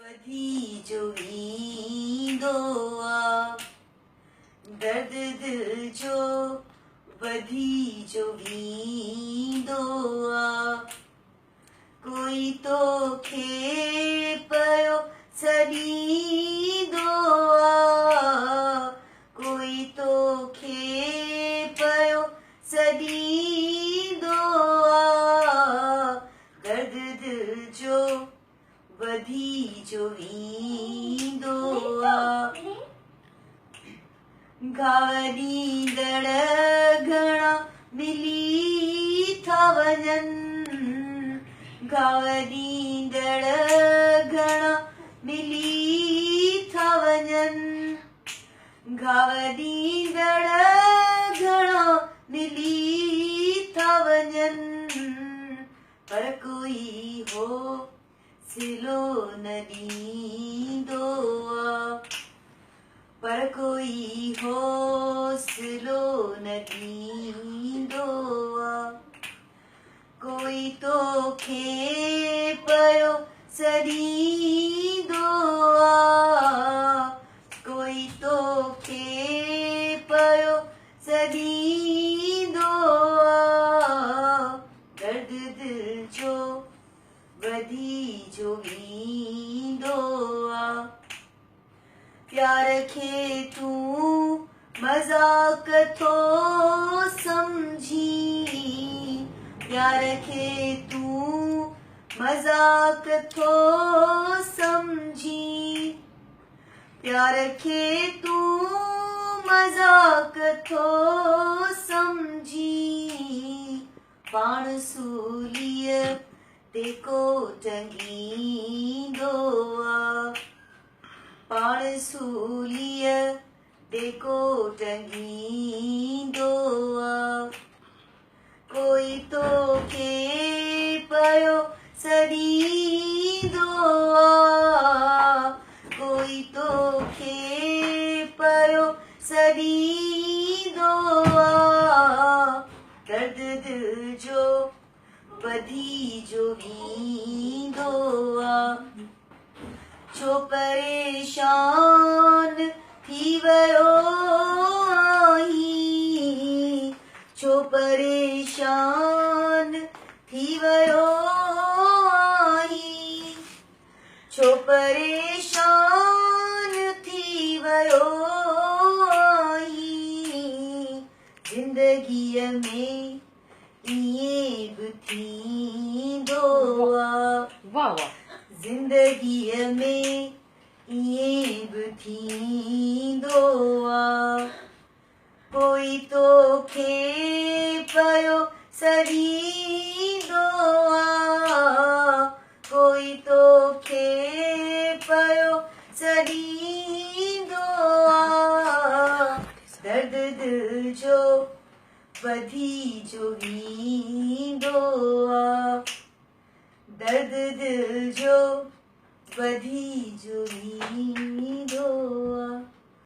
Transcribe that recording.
वधी जो ईंदो आ दर्द दिल जो वधी जो ईंदो आ कोई तोखे पियो सॾींदो आ कोई तोखे पियो सॾींदो आ दर्द दिल जो वधी जो ईंदो आ घाव ॾींदड़ घणा मिली था वञनि घाव ॾींदड़ घणा मिली था वञनि घाव ॾींदड़ घणा मिली था वञनि पर कोई हो सिलो न ॾींदो आ पर कोई हौसलो न ॾींदो आ कोई तोखे पियो सॾींदो आ कोई तोखे पियो सॾींदो आ दर्द दिल जो वधी जो ईंदो आ प्यार खे तूं मज़ाक थो सम्झी प्यार खे तूं मज़ाक थो सम्झी प्यार खे तूं मज़ाक थो सम्झी पाण सूलीअ ते को टंगींदो आ पाण सूलीअ ते को टंगींदो आ कोई तोखे पियो सॾींदो आ कोई तोखे पियो सॾींदो आ दर्द दिल जो वधी जो ईंदो आ छो परेशान थी वियो आहीं छो परेशान थी वियो आहीं छो परेशान थी वियो आहीं ज़िंदगीअ में ईअं बि थींदो आ वाह वाह ज़िंदगीअ में ईअं बि थींदो आ कोई तोखे पियो सॾींदो आ कोई तोखे पियो सॾींदो आ दर्द दिल जो वधी जो ईंदो आ दर्द दिल जो वधी जो ईंदो आ